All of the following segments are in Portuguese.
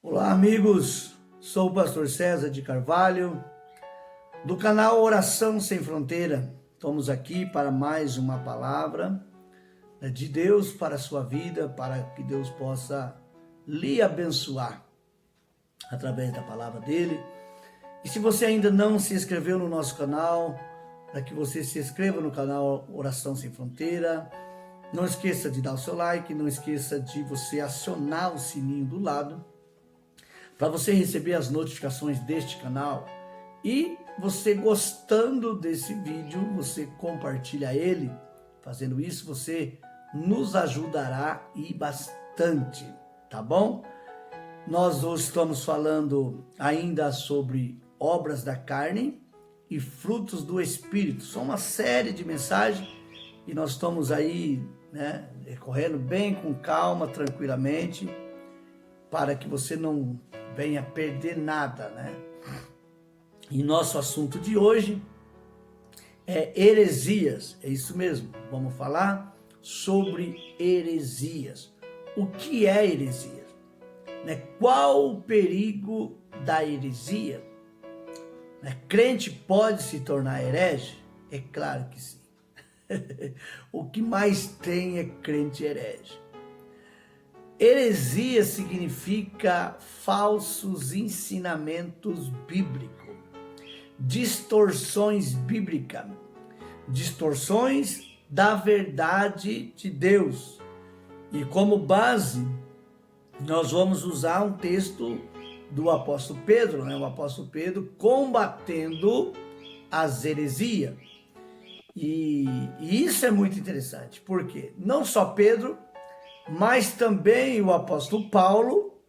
Olá, amigos. Sou o pastor César de Carvalho, do canal Oração Sem Fronteira. Estamos aqui para mais uma palavra de Deus para a sua vida, para que Deus possa lhe abençoar através da palavra dele. E se você ainda não se inscreveu no nosso canal, para que você se inscreva no canal Oração Sem Fronteira. Não esqueça de dar o seu like, não esqueça de você acionar o sininho do lado, para você receber as notificações deste canal. E você gostando desse vídeo, você compartilha ele. Fazendo isso, você nos ajudará e bastante, tá bom? Nós hoje estamos falando ainda sobre obras da carne e frutos do Espírito. São uma série de mensagens e nós estamos aí, recorrendo bem com calma, tranquilamente, para que você não venha perder nada, E nosso assunto de hoje é heresias, é isso mesmo, vamos falar sobre heresias. O que é heresia? Qual o perigo da heresia? Crente pode se tornar herege? É claro que sim. O que mais tem é crente herege. Heresia significa falsos ensinamentos bíblicos, distorções bíblicas, distorções da verdade de Deus. E como base, nós vamos usar um texto do apóstolo Pedro, o apóstolo Pedro combatendo as heresias. E isso é muito interessante, porque não só Pedro, mas também o apóstolo Paulo,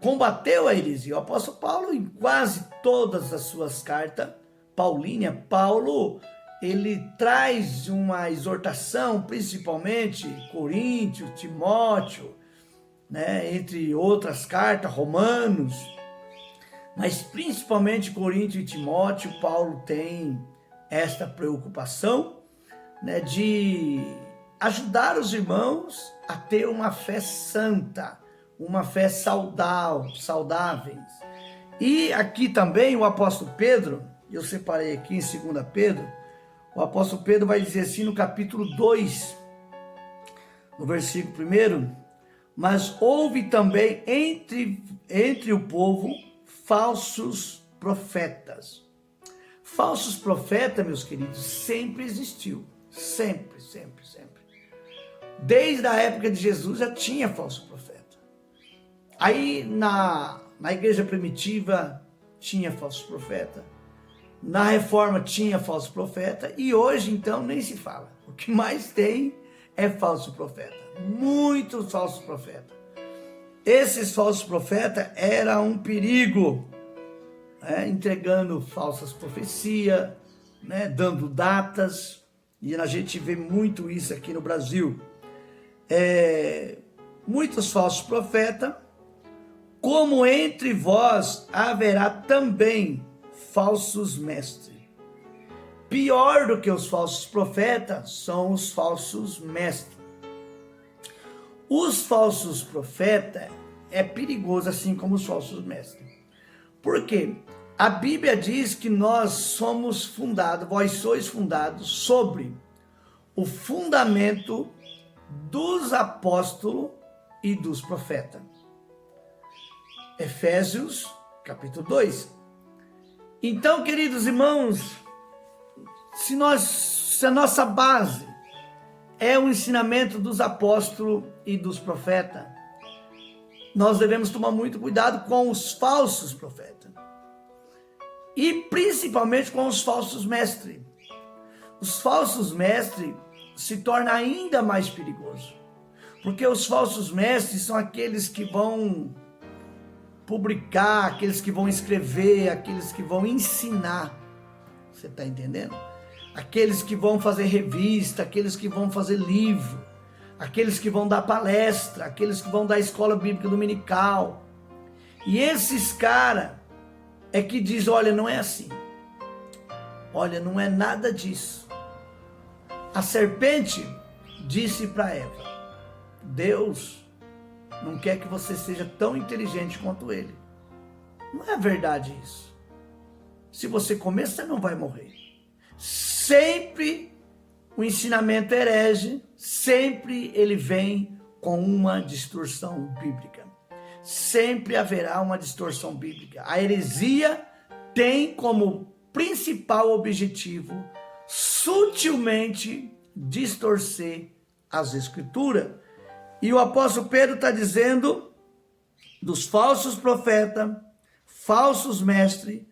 combateu a heresia. O apóstolo Paulo, em quase todas as suas cartas paulíneas, Paulo, ele traz uma exortação, principalmente Coríntios, Timóteo, entre outras cartas, Romanos, mas principalmente Coríntios e Timóteo, Paulo tem esta preocupação, de ajudar os irmãos a ter uma fé santa, uma fé saudável. E aqui também o apóstolo Pedro, eu separei aqui em 2 Pedro, o apóstolo Pedro vai dizer assim no capítulo 2, no versículo 1, mas houve também entre o povo falsos profetas. Falsos profetas, meus queridos, sempre existiu, sempre. Desde a época de Jesus já tinha falso profeta. Aí na igreja primitiva tinha falso profeta. Na reforma tinha falso profeta. E hoje então nem se fala. O que mais tem é falso profeta. Muitos falsos profetas. Esses falsos profetas eram um perigo, entregando falsas profecias, dando datas. E a gente vê muito isso aqui no Brasil. Muitos falsos profetas, como entre vós haverá também falsos mestres. Pior do que os falsos profetas são os falsos mestres. Os falsos profetas é perigoso, assim como os falsos mestres. Por quê? A Bíblia diz que nós somos fundados, vós sois fundados sobre o fundamento dos apóstolos e dos profetas. Efésios, capítulo 2. Então, queridos irmãos, se a nossa base é o ensinamento dos apóstolos e dos profetas, nós devemos tomar muito cuidado com os falsos profetas. E principalmente com os falsos mestres. Os falsos mestres se torna ainda mais perigoso, porque os falsos mestres são aqueles que vão publicar, aqueles que vão escrever, aqueles que vão ensinar, você está entendendo? Aqueles que vão fazer revista, aqueles que vão fazer livro, aqueles que vão dar palestra, aqueles que vão dar escola bíblica dominical. E esses caras é que diz, olha, não é assim, olha, não é nada disso. A serpente disse para Eva, Deus não quer que você seja tão inteligente quanto ele. Não é verdade isso. Se você comer, você não vai morrer. Sempre o ensinamento herege, sempre ele vem com uma distorção bíblica. Sempre haverá uma distorção bíblica. A heresia tem como principal objetivo sutilmente distorcer as escrituras. E o apóstolo Pedro está dizendo dos falsos profetas, falsos mestres,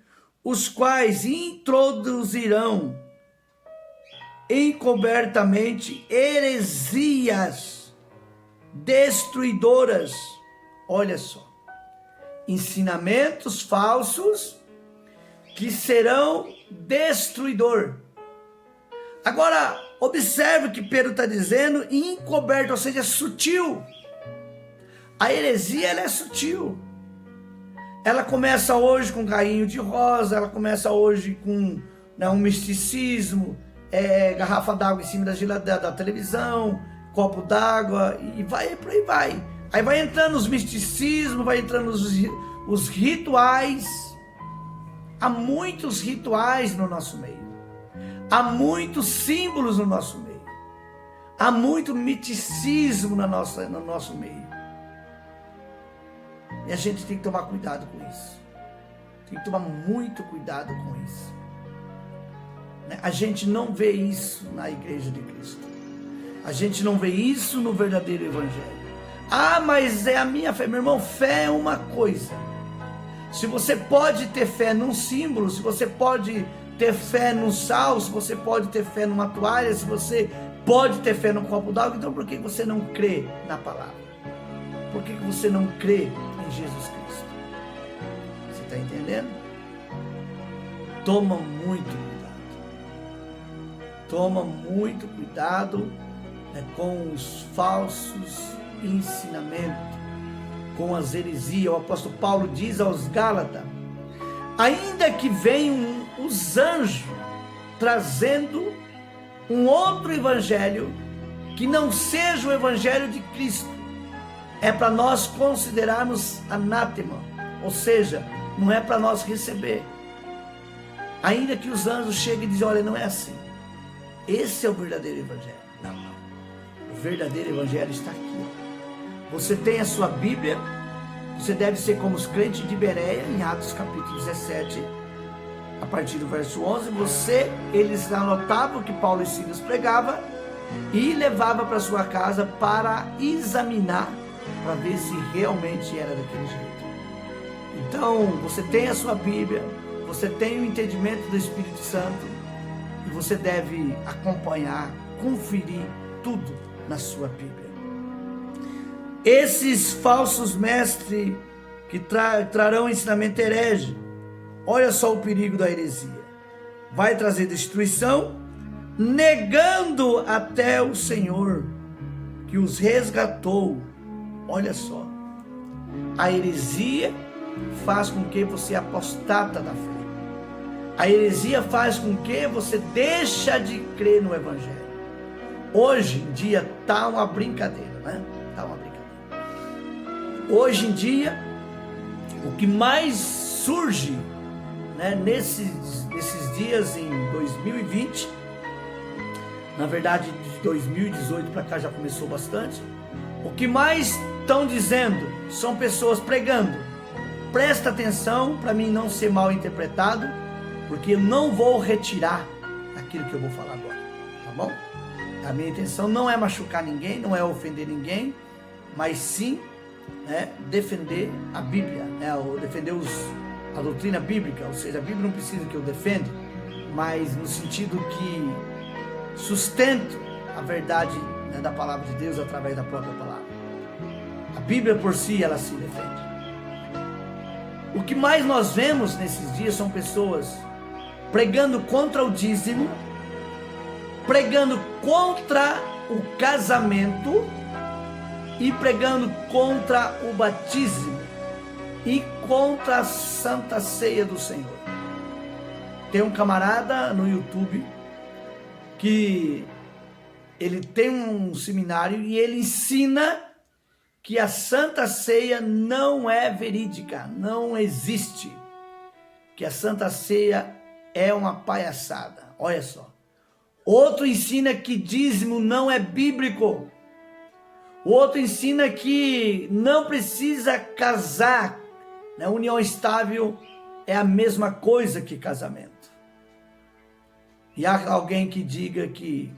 os quais introduzirão encobertamente heresias destruidoras. Olha só, ensinamentos falsos que serão destruidor. Agora, observe o que Pedro está dizendo, encoberto, ou seja, sutil. A heresia, ela é sutil. Ela começa hoje com um carrinho de rosa, ela começa hoje com um misticismo, garrafa d'água em cima da televisão, copo d'água, e vai por aí vai. Aí vai entrando os misticismos, vai entrando os rituais. Há muitos rituais no nosso meio. Há muitos símbolos no nosso meio. Há muito miticismo no nosso meio. E a gente tem que tomar cuidado com isso. Tem que tomar muito cuidado com isso. A gente não vê isso na Igreja de Cristo. A gente não vê isso no verdadeiro Evangelho. Ah, mas é a minha fé. Meu irmão, fé é uma coisa. Se você pode ter fé num símbolo, se você pode ter fé num sal, se você pode ter fé numa toalha, se você pode ter fé num copo d'água, então por que você não crê na palavra? Por que você não crê em Jesus Cristo? Você está entendendo? Toma muito cuidado. Toma muito cuidado com os falsos ensinamentos, com as heresias. O apóstolo Paulo diz aos Gálatas: ainda que venham os anjos trazendo um outro evangelho que não seja o evangelho de Cristo, é para nós considerarmos anátema, ou seja, não é para nós receber. Ainda que os anjos cheguem e dizem: olha, não é assim, esse é o verdadeiro evangelho. Não. O verdadeiro evangelho está aqui. Você tem a sua Bíblia. Você deve ser como os crentes de Bereia, em Atos capítulo 17, a partir do verso 11. Eles anotavam o que Paulo e Silas pregava e levava para sua casa para examinar, para ver se realmente era daquele jeito. Então, você tem a sua Bíblia, você tem o entendimento do Espírito Santo e você deve acompanhar, conferir tudo na sua Bíblia. Esses falsos mestres que trarão ensinamento herege, olha só o perigo da heresia. Vai trazer destruição, negando até o Senhor que os resgatou. Olha só, a heresia faz com que você apostata da fé. A heresia faz com que você deixa de crer no Evangelho. Hoje em dia está uma brincadeira, né? Está uma brincadeira. Hoje em dia, o que mais surge, nesses dias em 2020, na verdade de 2018 para cá já começou bastante, o que mais estão dizendo são pessoas pregando. Presta atenção para mim não ser mal interpretado, porque eu não vou retirar aquilo que eu vou falar agora, tá bom? A minha intenção não é machucar ninguém, não é ofender ninguém, mas sim defender a Bíblia, ou defender a doutrina bíblica. Ou seja, a Bíblia não precisa que eu defenda, mas no sentido que sustento a verdade da palavra de Deus através da própria palavra. A Bíblia por si, ela se defende. O que mais nós vemos nesses dias são pessoas pregando contra o dízimo, pregando contra o casamento e pregando contra o batismo e contra a Santa Ceia do Senhor. Tem um camarada no YouTube que ele tem um seminário e ele ensina que a Santa Ceia não é verídica, não existe. Que a Santa Ceia é uma palhaçada. Olha só. Outro ensina que dízimo não é bíblico. O outro ensina que não precisa casar. Né? União estável é a mesma coisa que casamento. E há alguém que diga que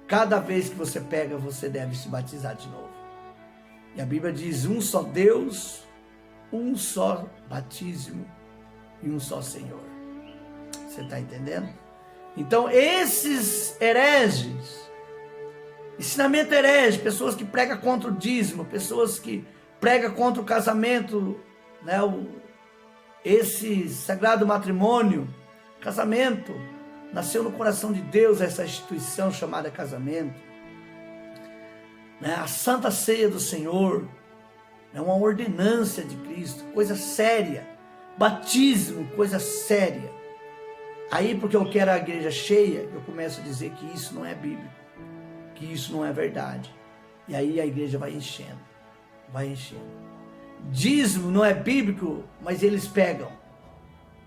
cada vez que você pega, você deve se batizar de novo. E a Bíblia diz: um só Deus, um só batismo e um só Senhor. Você está entendendo? Então, esses hereges, ensinamento herege, pessoas que pregam contra o dízimo, pessoas que pregam contra o casamento, né? Esse sagrado matrimônio, casamento, nasceu no coração de Deus essa instituição chamada casamento. Né? A Santa Ceia do Senhor é uma ordenância de Cristo, coisa séria. Batismo, coisa séria. Aí, porque eu quero a igreja cheia, eu começo a dizer que isso não é bíblico, que isso não é verdade. E aí a igreja vai enchendo, vai enchendo. Dízimo não é bíblico, mas eles pegam.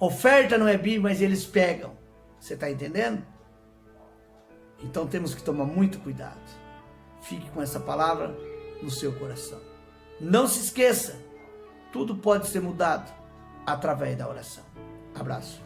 Oferta não é bíblica, mas eles pegam. Você está entendendo? Então temos que tomar muito cuidado. Fique com essa palavra no seu coração. Não se esqueça, tudo pode ser mudado através da oração. Abraço.